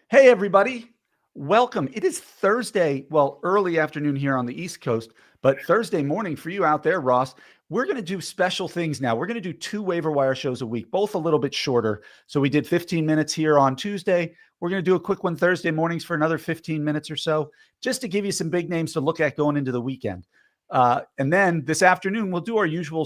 Hey, everybody. Welcome. It is Thursday, well, early afternoon here on the East Coast, but Thursday morning for you out there, Ross. We're going to do special things now. We're going to do 2 waiver wire shows a week, both a little bit shorter. So we did 15 minutes here on Tuesday. We're going to do a quick one Thursday mornings for another 15 minutes or so, just to give you some big names to look at going into the weekend. And then this afternoon, we'll do our usual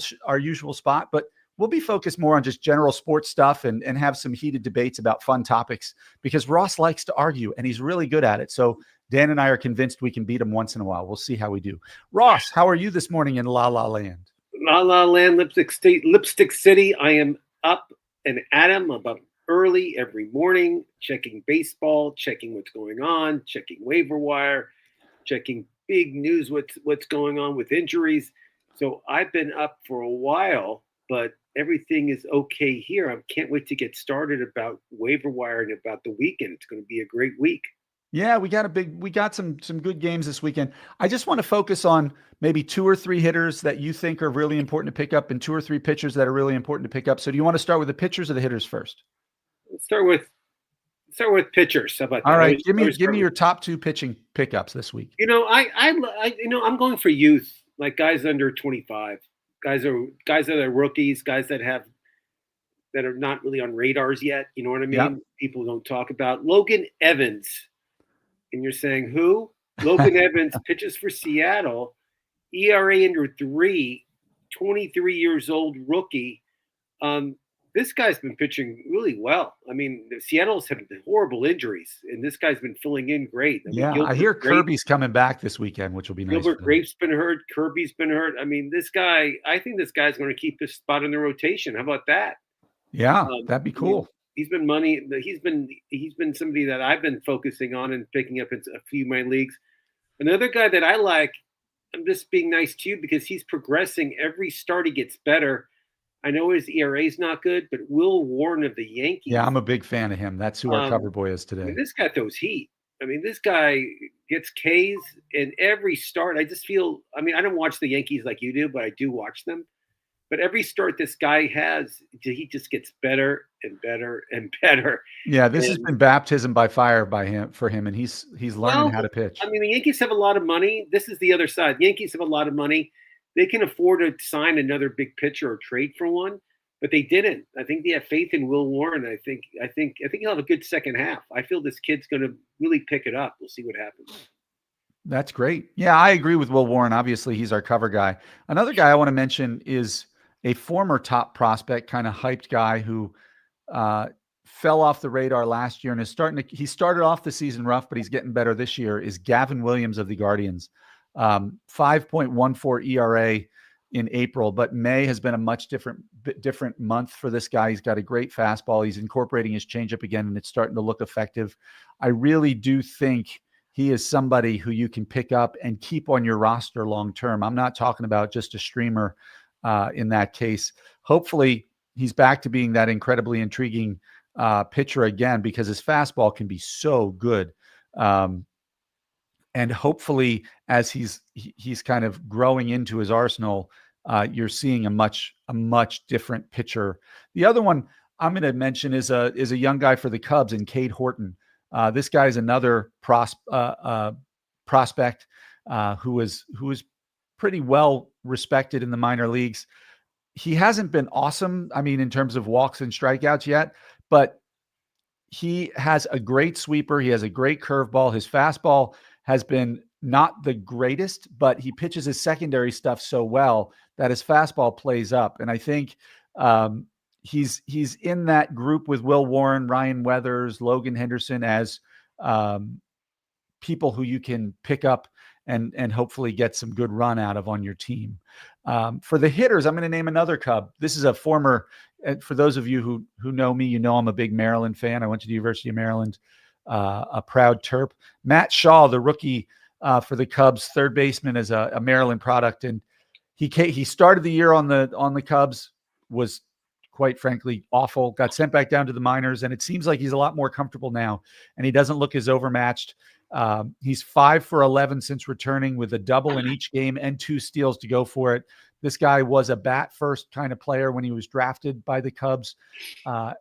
spot, but we'll be focused more on just general sports stuff and have some heated debates about fun topics because Ross likes to argue and he's really good at it. So Dan and I are convinced we can beat him once in a while. We'll see how we do. Ross, how are you this morning in La La Land? La La Land, Lipstick City. I am up and at 'em about early every morning, checking baseball, checking what's going on, checking waiver wire, checking big news, what's going on with injuries. So I've been up for a while, but everything is okay here. I can't wait to get started about waiver wire and about the weekend. It's going to be a great week. Yeah, we got some good games this weekend. I just want to focus on maybe 2 or 3 hitters that you think are really important to pick up and 2 or 3 pitchers that are really important to pick up. So do you want to start with the pitchers or the hitters first? Let's start with pitchers. How about that? All right, give me your top 2 pitching pickups this week. I'm going for youth, like guys under 25, guys that are rookies, guys that are not really on radars yet. You know what I mean? Yep. People don't talk about Logan Evans. And you're saying who? Logan Evans pitches for Seattle, ERA under 3, 23 years old, rookie. This guy's been pitching really well. I mean, Seattle's had horrible injuries, and this guy's been filling in great. I hear Kirby's coming back this weekend, which will be nice. Gilbert Grape's been hurt. Kirby's been hurt. I mean, I think this guy's going to keep his spot in the rotation. How about that? Yeah, that'd be cool. He's been somebody that I've been focusing on and picking up in a few of my leagues. Another guy that I like, I'm just being nice to you because he's progressing. Every start he gets better. I know his ERA is not good, but Will Warren of the Yankees. Yeah, I'm a big fan of him. That's who our cover boy is today. This guy throws heat. I mean, this guy gets Ks in every start. I just feel, I don't watch the Yankees like you do, but I do watch them. But every start this guy has, he just gets better and better and better. Yeah, this has been baptism by fire for him, and he's learning how to pitch. The Yankees have a lot of money. This is the other side. The Yankees have a lot of money. They can afford to sign another big pitcher or trade for one, but they didn't. I think they have faith in Will Warren. I think he'll have a good second half. I feel this kid's going to really pick it up. We'll see what happens. That's great. Yeah, I agree with Will Warren. Obviously, he's our cover guy. Another guy I want to mention is a former top prospect, kind of hyped guy who fell off the radar last year and he started off the season rough, but he's getting better this year, is Gavin Williams of the Guardians. 5.14 ERA in April, but May has been a much different month for this guy. He's got a great fastball. He's incorporating his changeup again, and it's starting to look effective. I really do think he is somebody who you can pick up and keep on your roster long-term. I'm not talking about just a streamer in that case. Hopefully he's back to being that incredibly intriguing pitcher again, because his fastball can be so good. And hopefully as he's kind of growing into his arsenal, you're seeing a much different pitcher. The other one I'm going to mention is a young guy for the Cubs in Cade Horton. This guy is another prospect who is pretty well respected in the minor leagues. He hasn't been awesome, in terms of walks and strikeouts yet, but he has a great sweeper. He has a great curveball. His fastball has been not the greatest, but he pitches his secondary stuff so well that his fastball plays up. And I think he's in that group with Will Warren, Ryan Weathers, Logan Henderson as people who you can pick up and hopefully get some good run out of on your team. For the hitters, I'm going to name another Cub. This is a former, for those of you who know me, I'm a big Maryland fan. I went to the University of Maryland, a proud Terp. Matt Shaw, the rookie for the Cubs, third baseman, is a Maryland product. And he started the year on the Cubs, was quite frankly awful, got sent back down to the minors, and it seems like he's a lot more comfortable now, and he doesn't look as overmatched. He's 5 for 11 since returning with a double in each game and 2 steals to go for it. This guy was a bat first kind of player when he was drafted by the Cubs.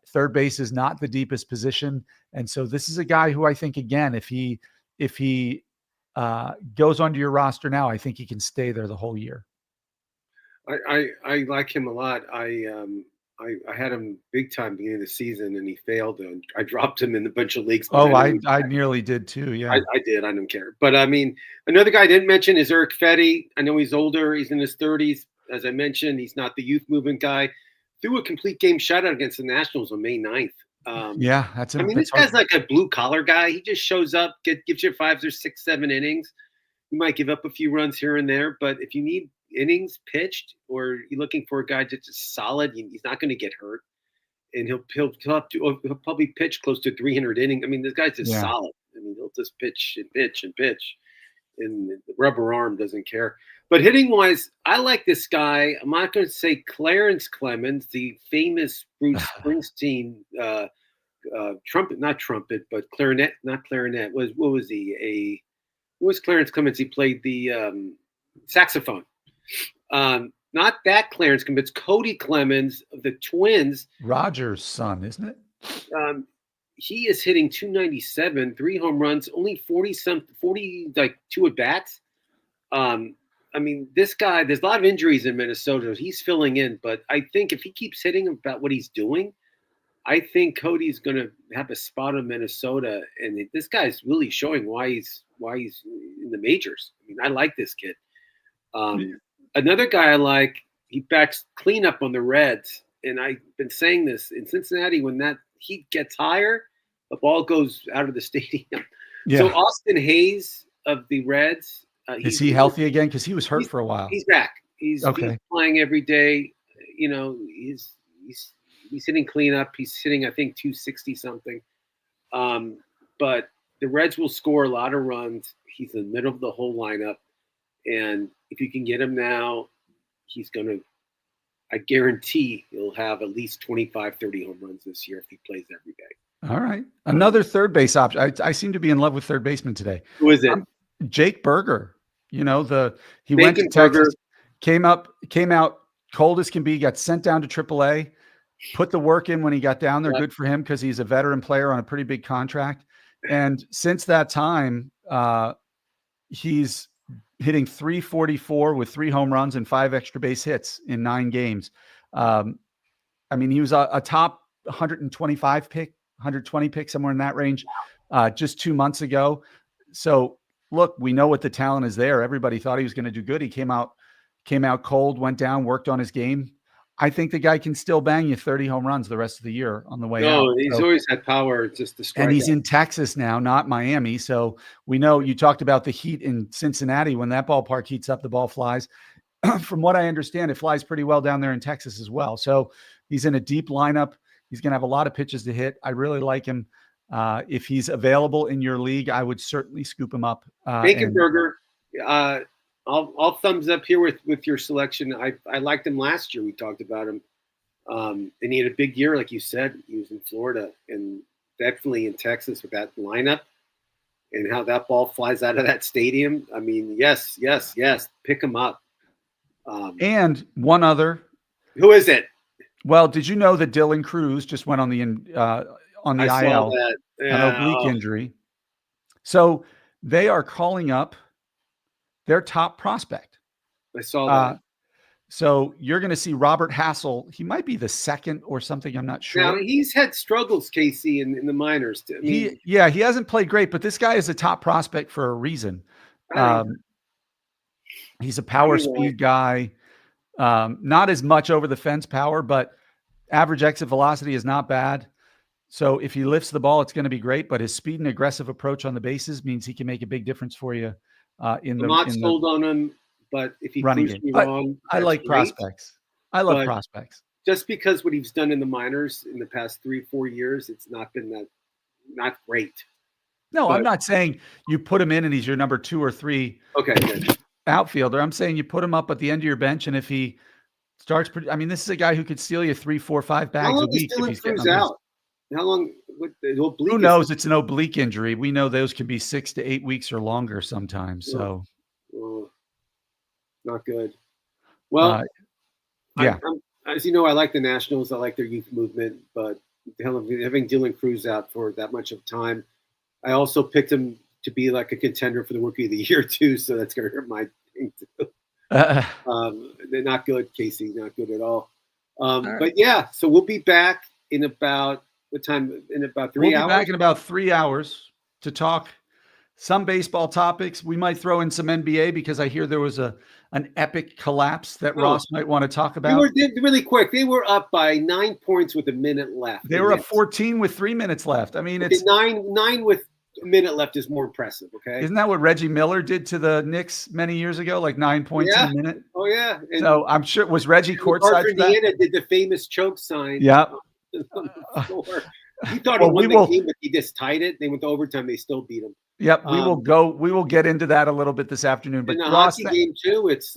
Third base is not the deepest position. And so this is a guy who I think, again, if he goes onto your roster now, I think he can stay there the whole year. I like him a lot. I had him big time beginning of the season, and he failed. And I dropped him in a bunch of leagues. Oh, I nearly did too. Yeah, I did. I don't care. But I mean, another guy I didn't mention is Eric Fetty. I know he's older. He's in his 30s. As I mentioned, he's not the youth movement guy. Threw a complete game shutout against the Nationals on May 9th. Yeah, I mean, this guy's like a blue collar guy. He just shows up, gives you 5 or 6, 7 innings. You might give up a few runs here and there, but if you need innings pitched, or you're looking for a guy that's just solid, he's not going to get hurt, and he'll probably pitch close to 300 innings. I mean, this guy's just solid. I mean, he'll just pitch and pitch and pitch, and the rubber arm doesn't care. But hitting wise, I like this guy. I'm not going to say Clarence Clemens, the famous Bruce Springsteen trumpet, but clarinet, not clarinet. What was he? What was Clarence Clemens? He played the saxophone. Not that Clarence Clemens, Cody Clemens of the Twins. Roger's son, isn't it? He is hitting 297, 3 home runs, only 42 at bats. I mean, this guy, there's a lot of injuries in Minnesota. He's filling in, but I think if he keeps hitting about what he's doing, I think Cody's going to have a spot in Minnesota. And this guy's really showing why he's in the majors. I mean, I like this kid. Another guy I like, he backs cleanup on the Reds. And I've been saying this in Cincinnati, when that heat gets higher, the ball goes out of the stadium. Yeah. So Austin Hayes of the Reds. Is he healthy again? Because he was hurt for a while. He's back. He's playing every day. You know, he's hitting cleanup. He's hitting, I think, 260 something. But the Reds will score a lot of runs. He's in the middle of the whole lineup. And if you can get him now, he's going to, I guarantee he'll have at least 25, 30 home runs this year if he plays every day. All right. Another third base option. I seem to be in love with third baseman today. Who is it? Jake Berger. You know, he went to Texas, came out cold as can be, got sent down to AAA, put the work in when he got down there. Good for him, because he's a veteran player on a pretty big contract. And since that time, he's hitting 344 with 3 home runs and 5 extra base hits in 9 games. I mean, he was a top 125 pick, 120 pick, somewhere in that range, just 2 months ago. So look, we know what the talent is there. Everybody thought he was going to do good. He came out cold, went down, worked on his game. I think the guy can still bang you 30 home runs the rest of the year on the way out. No, he's always had power. Just to strike. And he's in Texas now, not Miami. So we know, you talked about the heat in Cincinnati. When that ballpark heats up, the ball flies. From what I understand, it flies pretty well down there in Texas as well. So he's in a deep lineup. He's going to have a lot of pitches to hit. I really like him. If he's available in your league, I would certainly scoop him up. Baconberger, I'll thumbs up here with your selection. I liked him last year. We talked about him. And he had a big year, like you said. He was in Florida and definitely in Texas with that lineup and how that ball flies out of that stadium. I mean, yes. Pick him up. And one other. Who is it? Well, did you know that Dylan Cruz just went on the IL, an oblique injury? So they are calling up their top prospect. I saw that. So you're going to see Robert Hassel. He might be the second or something. I'm not sure. Now, he's had struggles, Casey, in the minors. I mean, he hasn't played great, but this guy is a top prospect for a reason. He's a power speed guy. Not as much over the fence power, but average exit velocity is not bad. So if he lifts the ball, it's going to be great. But his speed and aggressive approach on the bases means he can make a big difference for you. I'm not sold on him, but if he running proves me wrong, I like prospects. I love prospects. Just because what he's done in the minors in the past 3-4 years, it's not been not great. No, but I'm not saying you put him in and he's your number 2 or 3 outfielder. I'm saying you put him up at the end of your bench, and if he starts, I mean, this is a guy who could steal you 3, 4, 5 bags a week if he's getting out. How long? Who knows? It's an oblique injury. We know those can be 6 to 8 weeks or longer sometimes. So, not good. Well, yeah. as you know, I like the Nationals. I like their youth movement, but the hell of having Dylan Cruz out for that much of time. I also picked him to be like a contender for the Rookie of the Year too, so that's going to hurt my thing too. They're not good, Casey. Not good at all. Right. But yeah, so we'll be back in about what time? In about 3 hours. We'll be back in about 3 hours to talk some baseball topics. We might throw in some NBA because I hear there was an epic collapse that Ross might want to talk about. Really quick. They were up by 9 points with a minute left. They were up 14 with 3 minutes left. I mean, it's nine with a minute left is more impressive. Okay, isn't that what Reggie Miller did to the Knicks many years ago? Like 9 points in a minute. Oh yeah. And so I'm sure was Reggie courtside. Indiana did the famous choke sign. Yeah. He thought he won the game, but he just tied it. They went to overtime. They still beat him. Yep, we will get into that a little bit this afternoon. But in the hockey game too, it's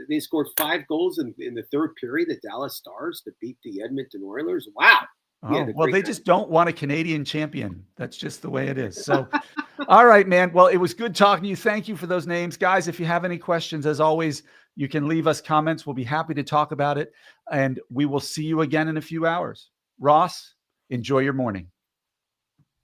they scored 5 goals in the third period. The Dallas Stars to beat the Edmonton Oilers. Wow. Oh, well, they just don't want a Canadian champion. That's just the way it is. So, all right, man. Well, it was good talking to you. Thank you for those names, guys. If you have any questions, as always, you can leave us comments. We'll be happy to talk about it, and we will see you again in a few hours. Ross, enjoy your morning.